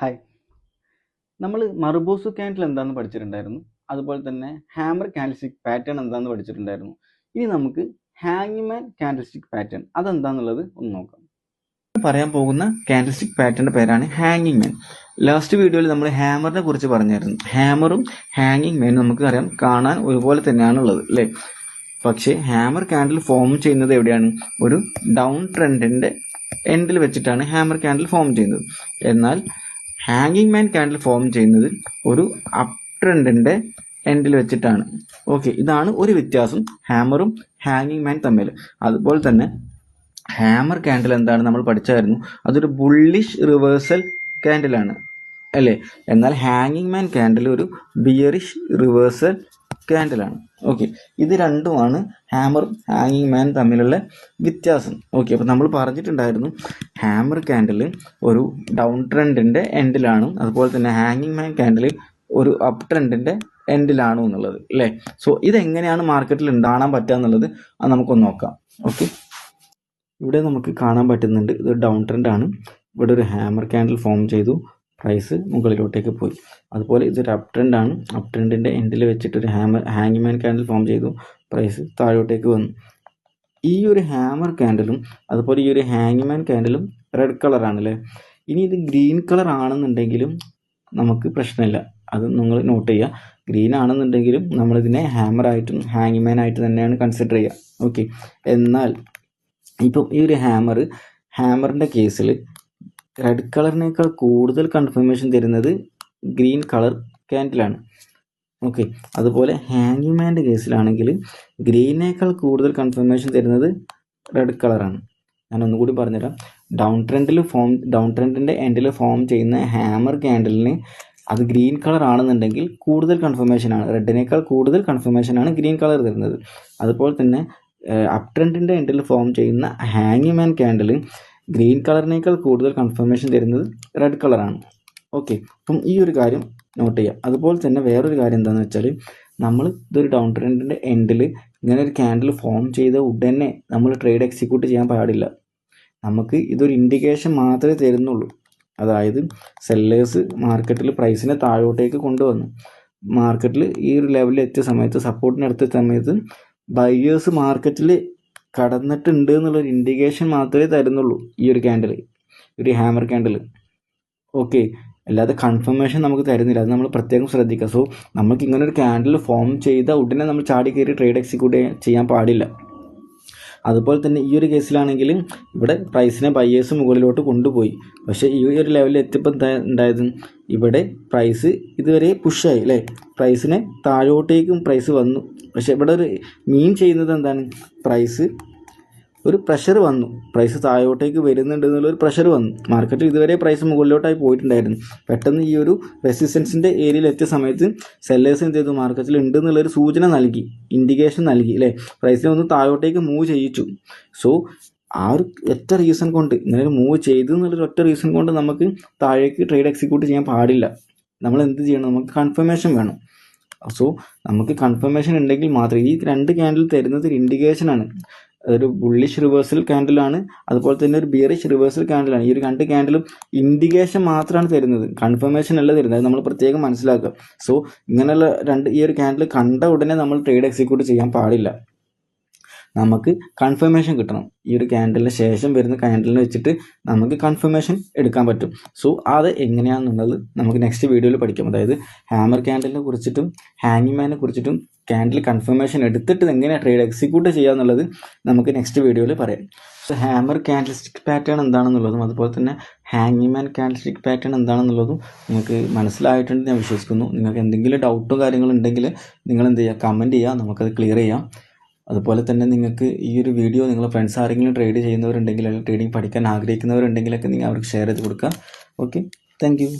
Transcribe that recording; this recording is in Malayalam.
ഹായ്. നമ്മൾ മർബോസു ക്യാൻഡിൽ എന്താണെന്ന് പഠിച്ചിട്ടുണ്ടായിരുന്നു. അതുപോലെ തന്നെ ഹാമർ കാൻഡിൽസ്റ്റിക് പാറ്റേൺ എന്താണെന്ന് പഠിച്ചിട്ടുണ്ടായിരുന്നു. ഇനി നമുക്ക് ഹാങ്ങിമാൻ കാൻഡിൽസ്റ്റിക് പാറ്റേൺ അതെന്താണെന്നുള്ളത് ഒന്ന് നോക്കാം. പറയാൻ പോകുന്ന കാൻഡിൽസ്റ്റിക് പാറ്റേണിന്റെ പേരാണ് ഹാങ്ങിങ് മാൻ. ലാസ്റ്റ് വീഡിയോയിൽ നമ്മൾ ഹാമറിനെ കുറിച്ച് പറഞ്ഞായിരുന്നു. ഹാമറും ഹാങ്ങിങ് മാനും നമുക്ക് അറിയാം കാണാൻ ഒരുപോലെ തന്നെയാണുള്ളത് അല്ലേ. പക്ഷേ ഹാമർ കാൻഡിൽ ഫോം ചെയ്യുന്നത് എവിടെയാണ്? ഒരു ഡൗൺ ട്രെൻഡിന്റെ എൻഡിൽ വെച്ചിട്ടാണ് ഹാമർ കാൻഡിൽ ഫോം ചെയ്യുന്നത്. എന്നാൽ ഹാങ്ങിങ് മാൻ കാൻഡിൽ ഫോം ചെയ്യുന്നത് ഒരു അപ് ട്രെൻഡിന്റെ എൻഡിൽ വെച്ചിട്ടാണ്. ഓക്കെ, ഇതാണ് ഒരു വ്യത്യാസം ഹാമറും ഹാങ്ങിങ് മാൻ തമ്മിൽ. അതുപോലെ തന്നെ ഹാമർ കാൻഡിൽ എന്താണ് നമ്മൾ പഠിച്ചായിരുന്നു, അതൊരു ബുള്ളിഷ് റിവേഴ്സൽ കാൻഡിലാണ് അല്ലേ. എന്നാൽ ഹാങ്ങിങ് മാൻ കാൻഡിൽ ഒരു ബിയറിഷ് റിവേഴ്സൽ കാൻഡിലാണ്. ഓക്കെ, ഇത് രണ്ടുമാണ് ഹാമറും ഹാങ്ങിങ് മാൻ തമ്മിലുള്ള വ്യത്യാസം. ഓക്കെ, അപ്പോൾ നമ്മൾ പറഞ്ഞിട്ടുണ്ടായിരുന്നു ഹാമർ കാൻഡിൽ ഒരു ഡൗൺ ട്രെൻഡിന്റെ എൻഡിലാണ്, അതുപോലെ തന്നെ ഹാങ്ങിങ് മാൻ കാൻഡിൽ ഒരു അപ് ട്രെൻഡിന്റെ എൻഡിലാണ് എന്നുള്ളത് അല്ലേ. സോ ഇതെങ്ങനെയാണ് മാർക്കറ്റിൽ ഉണ്ടാകാൻ പറ്റുക എന്നുള്ളത് അത് നമുക്കൊന്ന് നോക്കാം. ഓക്കെ, ഇവിടെ നമുക്ക് കാണാൻ പറ്റുന്നുണ്ട് ഇത് ഡൗൺ ട്രെൻഡാണ്. ഇവിടെ ഒരു ഹാമർ കാൻഡിൽ ഫോം ചെയ്തു, പ്രൈസ് മുകളിലോട്ടേക്ക് പോയി. അതുപോലെ ഇതൊരു അപ് ട്രെൻഡാണ്. അപ് ട്രെൻഡിൻ്റെ എൻഡിൽ വെച്ചിട്ടൊരു ഹാങ്ങിങ് മാൻ കാൻഡിൽ ഫോം ചെയ്തു, പ്രൈസ് താഴോട്ടേക്ക് വന്നു. ഈ ഒരു ഹാമർ കാൻഡിലും അതുപോലെ ഈ ഒരു ഹാങ്ങിങ് മാൻ കാൻഡിലും റെഡ് കളറാണല്ലേ. ഇനി ഇത് ഗ്രീൻ കളർ ആണെന്നുണ്ടെങ്കിലും നമുക്ക് പ്രശ്നമില്ല, അത് നിങ്ങൾ നോട്ട് ചെയ്യുക. ഗ്രീൻ ആണെന്നുണ്ടെങ്കിലും നമ്മളിതിനെ ഹാമറായിട്ടും ഹാങ്ങിങ് മാൻ ആയിട്ട് തന്നെയാണ് കൺസിഡർ ചെയ്യുക. ഓക്കെ, എന്നാൽ ഇപ്പം ഈ ഒരു ഹാമറിൻ്റെ കേസിൽ റെഡ് കളറിനേക്കാൾ കൂടുതൽ കൺഫർമേഷൻ തരുന്നത് ഗ്രീൻ കളർ ക്യാൻഡിലാണ്. ഓക്കെ, അതുപോലെ ഹാങ്ങിങ് മാൻ്റെ കേസിലാണെങ്കിൽ ഗ്രീനേക്കാൾ കൂടുതൽ കൺഫർമേഷൻ തരുന്നത് റെഡ് കളറാണ്. ഞാൻ ഒന്നുകൂടി പറഞ്ഞുതരാം. ഡൗൺ ട്രെൻഡിൻ്റെ എൻഡിൽ ഫോം ചെയ്യുന്ന ഹാമർ ക്യാൻഡിലിന് അത് ഗ്രീൻ കളർ ആണെന്നുണ്ടെങ്കിൽ കൂടുതൽ കൺഫർമേഷനാണ്, റെഡിനേക്കാൾ കൂടുതൽ കൺഫർമേഷനാണ് ഗ്രീൻ കളർ തരുന്നത്. അതുപോലെ തന്നെ അപ് ട്രെൻഡിൻ്റെ എൻഡിൽ ഫോം ചെയ്യുന്ന ഹാങ്ങിങ് മാൻ ക്യാൻഡിൽ ഗ്രീൻ കളറിനേക്കാൾ കൂടുതൽ കൺഫർമേഷൻ തരുന്നത് റെഡ് കളറാണ്. ഓക്കെ, അപ്പം ഈ ഒരു കാര്യം നോട്ട് ചെയ്യാം. അതുപോലെ തന്നെ വേറൊരു കാര്യം എന്താണെന്ന് വെച്ചാൽ, നമ്മൾ ഇതൊരു ഡൗൺ ട്രെൻഡിൻ്റെ എൻഡിൽ ഇങ്ങനെ ഒരു ക്യാൻഡിൽ ഫോം ചെയ്ത ഉടനെ നമ്മൾ ട്രേഡ് എക്സിക്യൂട്ട് ചെയ്യാൻ പാടില്ല. നമുക്ക് ഇതൊരു ഇൻഡിക്കേഷൻ മാത്രമേ തരുന്നുള്ളൂ. അതായത് സെല്ലേഴ്സ് മാർക്കറ്റിൽ പ്രൈസിനെ താഴോട്ടേക്ക് കൊണ്ടുവന്നു, മാർക്കറ്റിൽ ഈ ഒരു ലെവലിൽ എത്തിയ സമയത്ത്, സപ്പോർട്ടിനെടുത്ത സമയത്ത് ബയേഴ്സ് മാർക്കറ്റിൽ കടന്നിട്ടുണ്ട് എന്നുള്ളൊരു ഇൻഡിക്കേഷൻ മാത്രമേ തരുന്നുള്ളൂ ഈ ഒരു ക്യാൻഡിൽ, ഒരു ഹാമർ ക്യാൻഡിൽ. ഓക്കെ, അല്ലാതെ കൺഫർമേഷൻ നമുക്ക് തരുന്നില്ല, അത് നമ്മൾ പ്രത്യേകം ശ്രദ്ധിക്കുക. സോ നമുക്ക് ഇങ്ങനെ ഒരു ക്യാൻഡിൽ ഫോം ചെയ്ത ഉടനെ നമ്മൾ ചാടി കയറി ട്രേഡ് എക്സിക്യൂട്ട് ചെയ്യാൻ പാടില്ല. അതുപോലെ തന്നെ ഈ ഒരു കേസിലാണെങ്കിൽ ഇവിടെ പ്രൈസിനെ ബയേഴ്സ് മുകളിലോട്ട് കൊണ്ടുപോയി, പക്ഷേ ഈ ഒരു ലെവലിൽ എത്തിയപ്പോൾ എന്താ ഉണ്ടായത്, ഇവിടെ പ്രൈസ് ഇതുവരെ പുഷായി അല്ലേ, പ്രൈസിനെ താഴോട്ടേക്കും പ്രൈസ് വന്നു. പക്ഷേ ഇവിടെ ഒരു മീൻ ചെയ്യുന്നത് എന്താണ്, പ്രൈസ് ഒരു പ്രഷർ വന്നു, പ്രൈസ് താഴോട്ടേക്ക് വരുന്നുണ്ട് എന്നുള്ളൊരു പ്രഷർ വന്നു. മാർക്കറ്റിൽ ഇതുവരെ പ്രൈസ് മുകളിലോട്ടായി പോയിട്ടുണ്ടായിരുന്നു. പെട്ടെന്ന് ഈ ഒരു റെസിസ്റ്റൻസിൻ്റെ ഏരിയയിൽ എത്തിയ സമയത്ത് സെല്ലേഴ്സ് എന്ത് ചെയ്തു, മാർക്കറ്റിൽ ഉണ്ട് എന്നുള്ളൊരു സൂചന നൽകി, ഇൻഡിക്കേഷൻ നൽകി അല്ലേ, പ്രൈസിനെ ഒന്ന് താഴോട്ടേക്ക് മൂവ് ചെയ്യിച്ചു. സോ ആ ഒരു ഒറ്റ റീസൺ കൊണ്ട്, ഇങ്ങനെ ഒരു മൂവ് ചെയ്തു എന്നുള്ളൊരു ഒറ്റ റീസൺ കൊണ്ട് നമുക്ക് താഴേക്ക് ട്രേഡ് എക്സിക്യൂട്ട് ചെയ്യാൻ പാടില്ല. നമ്മൾ എന്ത് ചെയ്യണം, നമുക്ക് കൺഫർമേഷൻ വേണം. സോ നമുക്ക് കൺഫർമേഷൻ ഉണ്ടെങ്കിൽ മാത്രമേ, ഈ രണ്ട് ക്യാൻഡിൽ തരുന്നത് ഒരു ഇൻഡിക്കേഷനാണ്. അതൊരു ബുള്ളിഷ് റിവേഴ്സൽ ക്യാൻഡിലാണ്, അതുപോലെ തന്നെ ഒരു ബിയറിഷ് റിവേഴ്സൽ ക്യാൻഡിലാണ്. ഈ ഒരു രണ്ട് ക്യാൻഡിലും ഇൻഡിക്കേഷൻ മാത്രമാണ് തരുന്നത്, കൺഫർമേഷൻ അല്ല തരുന്നത്. അത് നമ്മൾ പ്രത്യേകം മനസ്സിലാക്കുക. സോ ഇങ്ങനെയുള്ള ഈ ഒരു ക്യാൻഡിൽ കണ്ട ഉടനെ നമ്മൾ ട്രേഡ് എക്സിക്യൂട്ട് ചെയ്യാൻ പാടില്ല. നമുക്ക് കൺഫർമേഷൻ കിട്ടണം. ഈ ഒരു ക്യാൻഡലിന് ശേഷം വരുന്ന ക്യാൻഡലിനെ വെച്ചിട്ട് നമുക്ക് കൺഫർമേഷൻ എടുക്കാൻ പറ്റും. സോ അത് എങ്ങനെയാണെന്നുള്ളത് നമുക്ക് നെക്സ്റ്റ് വീഡിയോയിൽ പഠിക്കാം. അതായത് ഹാമർ ക്യാൻഡലിനെ കുറിച്ചിട്ടും ഹാങ്ങിങ് മാനെ കുറിച്ചിട്ടും ക്യാൻഡിൽ കൺഫർമേഷൻ എടുത്തിട്ട് എങ്ങനെയാണ് ട്രേഡ് എക്സിക്യൂട്ട് ചെയ്യുക എന്നുള്ളത് നമുക്ക് നെക്സ്റ്റ് വീഡിയോയിൽ പറയാം. സോ ഹാമർ ക്യാൻഡിൽസ്റ്റിക് പാറ്റേൺ എന്താണെന്നുള്ളതും അതുപോലെ തന്നെ ഹാങ്ങിങ് മാൻ ക്യാൻഡിൽസ്റ്റിക് പാറ്റേൺ എന്താണെന്നുള്ളതും നിങ്ങൾക്ക് മനസ്സിലായിട്ടുണ്ട് ഞാൻ വിശ്വസിക്കുന്നു. നിങ്ങൾക്ക് എന്തെങ്കിലും ഡൗട്ടോ കാര്യങ്ങളും ഉണ്ടെങ്കിൽ നിങ്ങൾ എന്ത് ചെയ്യുക, കമൻറ്റ് ചെയ്യുക, നമുക്കത് ക്ലിയർ ചെയ്യാം. അതുപോലെ തന്നെ നിങ്ങൾക്ക് ഈ ഒരു വീഡിയോ നിങ്ങളുടെ ഫ്രണ്ട്സ് ആരെങ്കിലും ട്രേഡ് ചെയ്യുന്നവരുണ്ടെങ്കിൽ അല്ലെങ്കിൽ ട്രേഡിംഗ് പഠിക്കാൻ ആഗ്രഹിക്കുന്നവരുണ്ടെങ്കിലൊക്കെ നിങ്ങൾ അവർക്ക് ഷെയർ ചെയ്ത് കൊടുക്കുക. Okay, thank you.